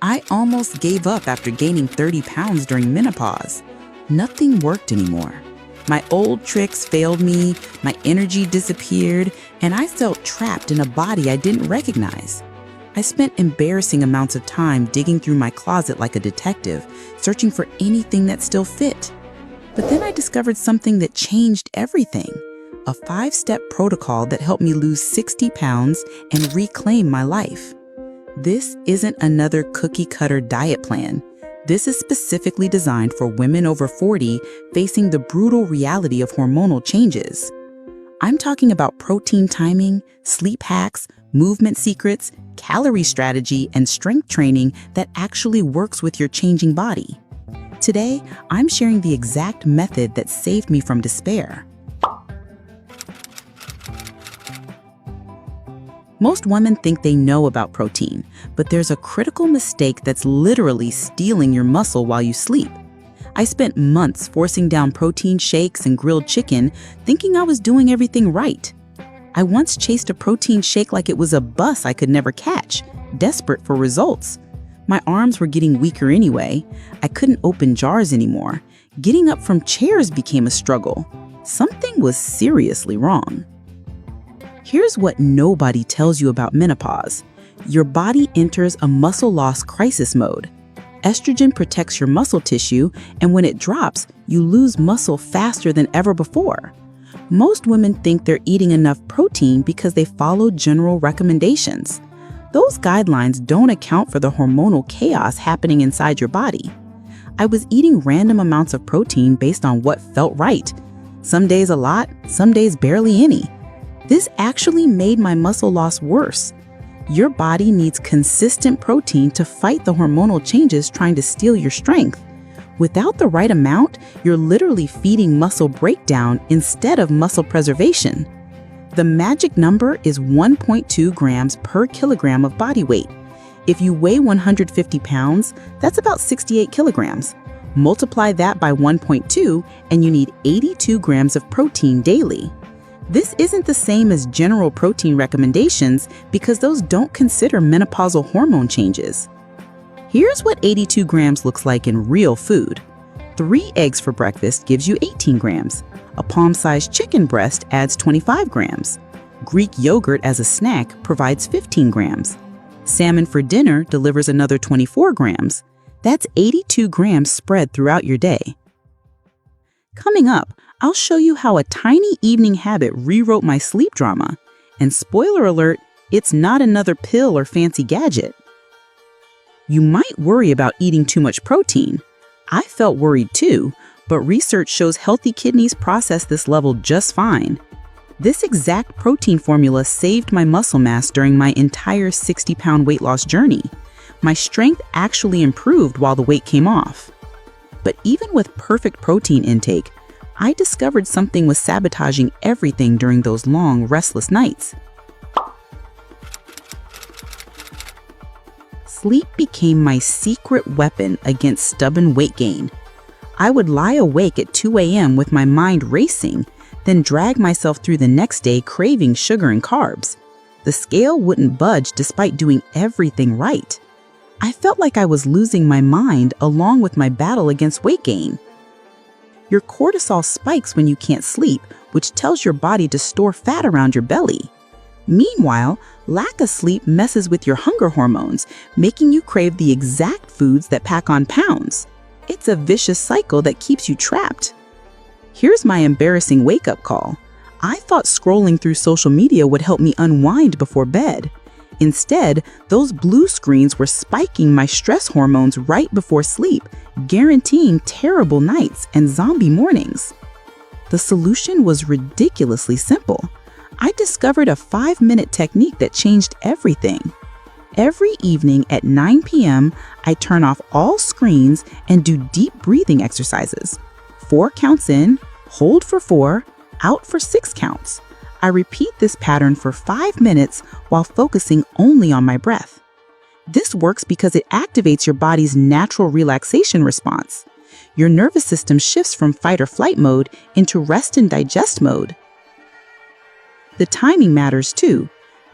I almost gave up after gaining 30 pounds during menopause. Nothing worked anymore. My old tricks failed me, my energy disappeared, and I felt trapped in a body I didn't recognize. I spent embarrassing amounts of time digging through my closet like a detective, searching for anything that still fit. But then I discovered something that changed everything. A 5-step protocol that helped me lose 60 pounds and reclaim my life. This isn't another cookie-cutter diet plan. This is specifically designed for women over 40 facing the brutal reality of hormonal changes. I'm talking about protein timing, sleep hacks, movement secrets, calorie strategy, and strength training that actually works with your changing body. Today, I'm sharing the exact method that saved me from despair. Most women think they know about protein, but there's a critical mistake that's literally stealing your muscle while you sleep. I spent months forcing down protein shakes and grilled chicken, thinking I was doing everything right. I once chased a protein shake like it was a bus I could never catch, desperate for results. My arms were getting weaker anyway. I couldn't open jars anymore. Getting up from chairs became a struggle. Something was seriously wrong. Here's what nobody tells you about menopause. Your body enters a muscle loss crisis mode. Estrogen protects your muscle tissue, and when it drops, you lose muscle faster than ever before. Most women think they're eating enough protein because they follow general recommendations. Those guidelines don't account for the hormonal chaos happening inside your body. I was eating random amounts of protein based on what felt right. Some days a lot, some days barely any. This actually made my muscle loss worse. Your body needs consistent protein to fight the hormonal changes trying to steal your strength. Without the right amount, you're literally feeding muscle breakdown instead of muscle preservation. The magic number is 1.2 grams per kilogram of body weight. If you weigh 150 pounds, that's about 68 kilograms. Multiply that by 1.2 and you need 82 grams of protein daily. This isn't the same as general protein recommendations because those don't consider menopausal hormone changes. Here's what 82 grams looks like in real food. 3 eggs for breakfast gives you 18 grams. A palm-sized chicken breast adds 25 grams. Greek yogurt as a snack provides 15 grams. Salmon for dinner delivers another 24 grams. That's 82 grams spread throughout your day. Coming up, I'll show you how a tiny evening habit rewrote my sleep drama. And spoiler alert, it's not another pill or fancy gadget. You might worry about eating too much protein. I felt worried too, but research shows healthy kidneys process this level just fine. This exact protein formula saved my muscle mass during my entire 60-pound weight loss journey. My strength actually improved while the weight came off. But even with perfect protein intake, I discovered something was sabotaging everything during those long, restless nights. Sleep became my secret weapon against stubborn weight gain. I would lie awake at 2 a.m. with my mind racing, then drag myself through the next day craving sugar and carbs. The scale wouldn't budge despite doing everything right. I felt like I was losing my mind along with my battle against weight gain. Your cortisol spikes when you can't sleep, which tells your body to store fat around your belly. Meanwhile, lack of sleep messes with your hunger hormones, making you crave the exact foods that pack on pounds. It's a vicious cycle that keeps you trapped. Here's my embarrassing wake-up call. I thought scrolling through social media would help me unwind before bed. Instead, those blue screens were spiking my stress hormones right before sleep, guaranteeing terrible nights and zombie mornings. The solution was ridiculously simple. I discovered a 5-minute technique that changed everything. Every evening at 9 p.m., I turn off all screens and do deep breathing exercises. 4 counts in, hold for 4, out for 6 counts. I repeat this pattern for 5 minutes while focusing only on my breath. This works because it activates your body's natural relaxation response. Your nervous system shifts from fight or flight mode into rest and digest mode. The timing matters too.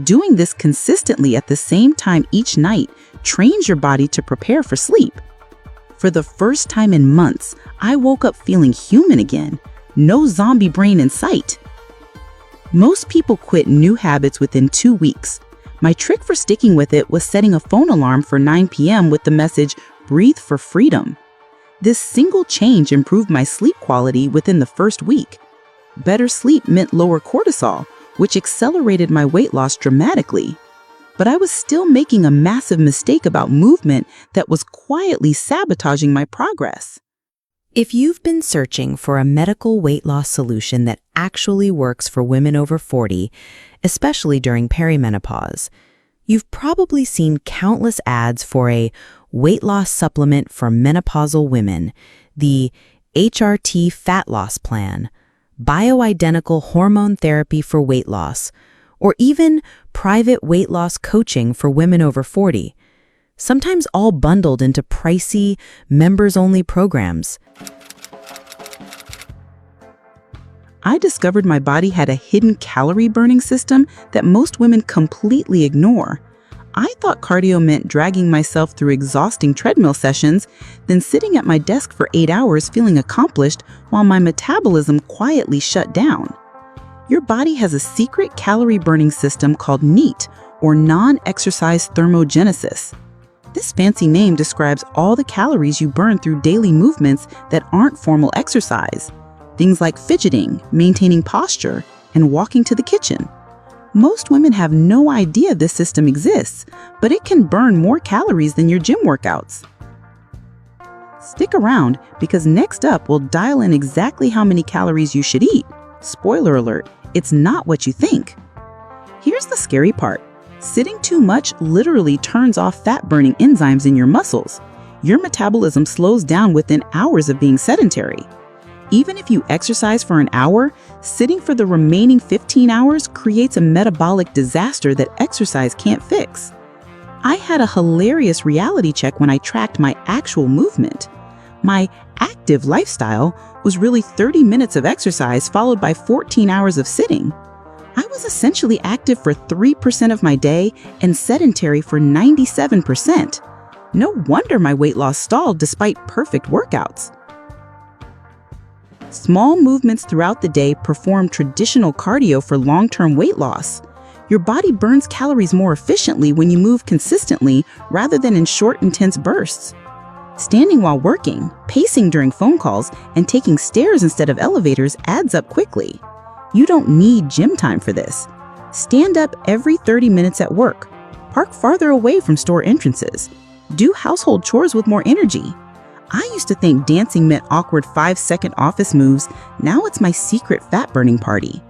Doing this consistently at the same time each night trains your body to prepare for sleep. For the first time in months, I woke up feeling human again. No zombie brain in sight. Most people quit new habits within 2 weeks. My trick for sticking with it was setting a phone alarm for 9 p.m. with the message, "Breathe for freedom." This single change improved my sleep quality within the first week. Better sleep meant lower cortisol, which accelerated my weight loss dramatically. But I was still making a massive mistake about movement that was quietly sabotaging my progress. If you've been searching for a medical weight loss solution that actually works for women over 40, especially during perimenopause, you've probably seen countless ads for a weight loss supplement for menopausal women, the HRT Fat Loss Plan, bioidentical hormone therapy for weight loss, or even private weight loss coaching for women over 40, sometimes all bundled into pricey, members-only programs. I discovered my body had a hidden calorie-burning system that most women completely ignore. I thought cardio meant dragging myself through exhausting treadmill sessions, then sitting at my desk for 8 hours feeling accomplished while my metabolism quietly shut down. Your body has a secret calorie-burning system called NEAT, or non-exercise thermogenesis. This fancy name describes all the calories you burn through daily movements that aren't formal exercise. Things like fidgeting, maintaining posture, and walking to the kitchen. Most women have no idea this system exists, but it can burn more calories than your gym workouts. Stick around, because next up we'll dial in exactly how many calories you should eat. Spoiler alert, it's not what you think. Here's the scary part. Sitting too much literally turns off fat-burning enzymes in your muscles. Your metabolism slows down within hours of being sedentary. Even if you exercise for an hour, sitting for the remaining 15 hours creates a metabolic disaster that exercise can't fix. I had a hilarious reality check when I tracked my actual movement. My active lifestyle was really 30 minutes of exercise followed by 14 hours of sitting. I was essentially active for 3% of my day and sedentary for 97%. No wonder my weight loss stalled despite perfect workouts. Small movements throughout the day perform traditional cardio for long-term weight loss. Your body burns calories more efficiently when you move consistently rather than in short, intense bursts. Standing while working, pacing during phone calls, and taking stairs instead of elevators adds up quickly. You don't need gym time for this. Stand up every 30 minutes at work. Park farther away from store entrances. Do household chores with more energy. I used to think dancing meant awkward 5-second office moves. Now it's my secret fat-burning party.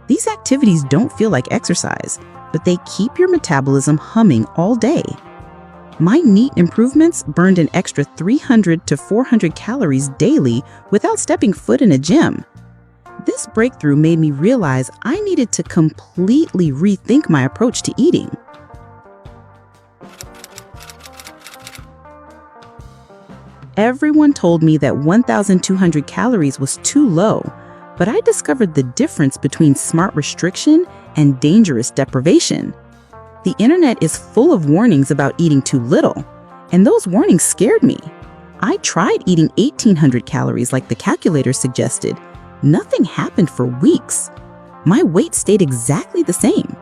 These activities don't feel like exercise, but they keep your metabolism humming all day. My NEAT improvements burned an extra 300 to 400 calories daily without stepping foot in a gym. This breakthrough made me realize I needed to completely rethink my approach to eating. Everyone told me that 1,200 calories was too low, but I discovered the difference between smart restriction and dangerous deprivation. The internet is full of warnings about eating too little, and those warnings scared me. I tried eating 1,800 calories like the calculator suggested. Nothing happened for weeks. My weight stayed exactly the same.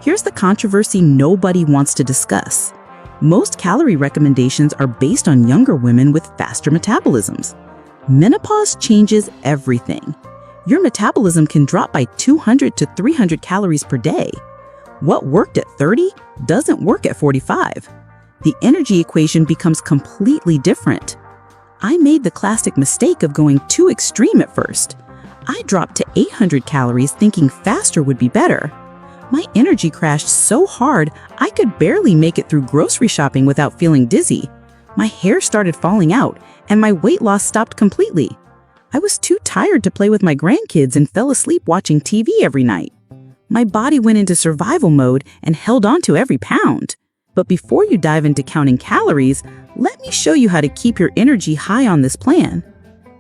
Here's the controversy nobody wants to discuss. Most calorie recommendations are based on younger women with faster metabolisms. Menopause changes everything. Your metabolism can drop by 200 to 300 calories per day. What worked at 30 doesn't work at 45. The energy equation becomes completely different. I made the classic mistake of going too extreme at first. I dropped to 800 calories thinking faster would be better. My energy crashed so hard I could barely make it through grocery shopping without feeling dizzy. My hair started falling out, and my weight loss stopped completely. I was too tired to play with my grandkids and fell asleep watching TV every night. My body went into survival mode and held on to every pound. But before you dive into counting calories, let me show you how to keep your energy high on this plan.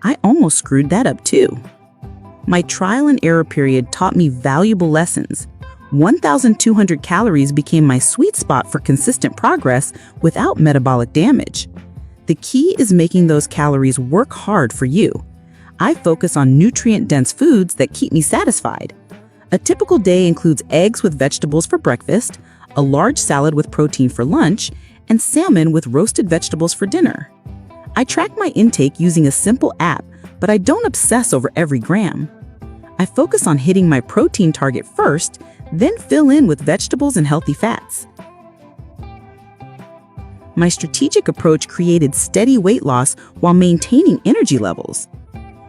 I almost screwed that up too. My trial and error period taught me valuable lessons. 1,200 calories became my sweet spot for consistent progress without metabolic damage. The key is making those calories work hard for you. I focus on nutrient-dense foods that keep me satisfied. A typical day includes eggs with vegetables for breakfast, a large salad with protein for lunch, and salmon with roasted vegetables for dinner. I track my intake using a simple app, but I don't obsess over every gram. I focus on hitting my protein target first, then fill in with vegetables and healthy fats. My strategic approach created steady weight loss while maintaining energy levels.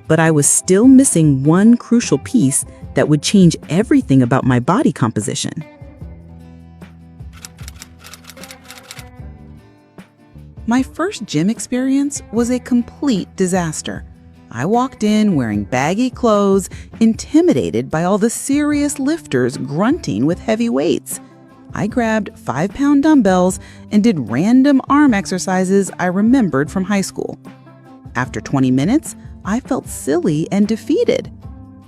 But I was still missing one crucial piece that would change everything about my body composition. My first gym experience was a complete disaster. I walked in wearing baggy clothes, intimidated by all the serious lifters grunting with heavy weights. I grabbed 5-pound dumbbells and did random arm exercises I remembered from high school. After 20 minutes, I felt silly and defeated.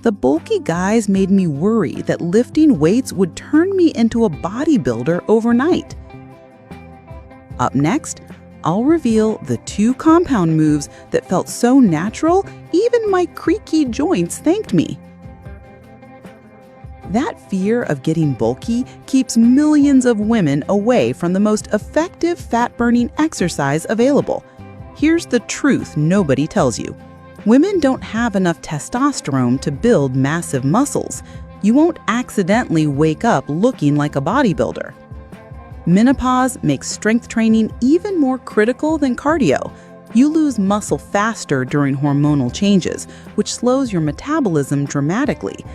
The bulky guys made me worry that lifting weights would turn me into a bodybuilder overnight. Up next, I'll reveal the 2 compound moves that felt so natural, even my creaky joints thanked me. That fear of getting bulky keeps millions of women away from the most effective fat-burning exercise available. Here's the truth nobody tells you. Women don't have enough testosterone to build massive muscles. You won't accidentally wake up looking like a bodybuilder. Menopause makes strength training even more critical than cardio. You lose muscle faster during hormonal changes, which slows your metabolism dramatically.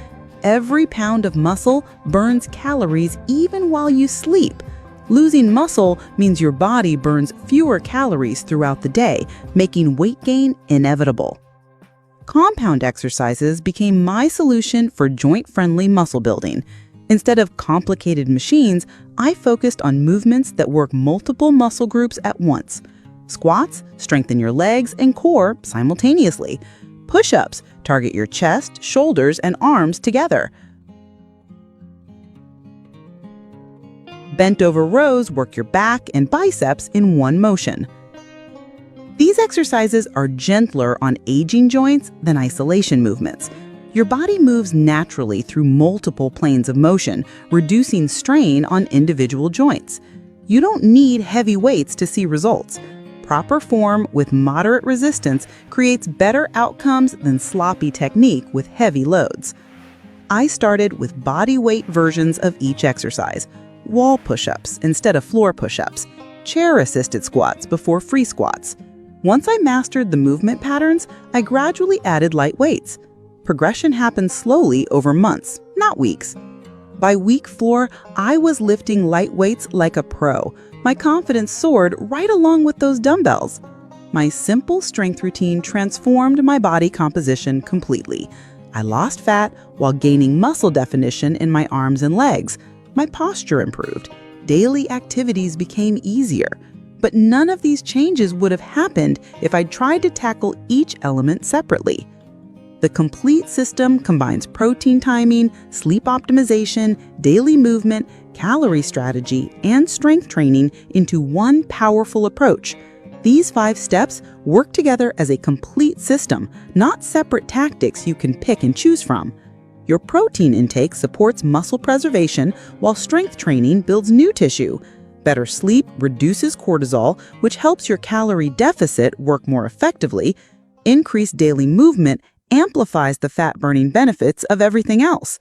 Every pound of muscle burns calories even while you sleep. Losing muscle means your body burns fewer calories throughout the day, making weight gain inevitable. Compound exercises became my solution for joint-friendly muscle building. Instead of complicated machines, I focused on movements that work multiple muscle groups at once. Squats strengthen your legs and core simultaneously. Push-ups target your chest, shoulders, and arms together. Bent-over rows work your back and biceps in one motion. These exercises are gentler on aging joints than isolation movements. Your body moves naturally through multiple planes of motion, reducing strain on individual joints. You don't need heavy weights to see results. Proper form with moderate resistance creates better outcomes than sloppy technique with heavy loads. I started with body weight versions of each exercise: wall push-ups instead of floor push-ups, chair-assisted squats before free squats. Once I mastered the movement patterns, I gradually added light weights. Progression happened slowly over months, not weeks. By week 4, I was lifting light weights like a pro. My confidence soared right along with those dumbbells. My simple strength routine transformed my body composition completely. I lost fat while gaining muscle definition in my arms and legs. My posture improved. Daily activities became easier. But none of these changes would have happened if I'd tried to tackle each element separately. The complete system combines protein timing, sleep optimization, daily movement, calorie strategy, and strength training into one powerful approach. These 5 steps work together as a complete system, not separate tactics you can pick and choose from. Your protein intake supports muscle preservation, while strength training builds new tissue. Better sleep reduces cortisol, which helps your calorie deficit work more effectively. Increased daily movement amplifies the fat-burning benefits of everything else.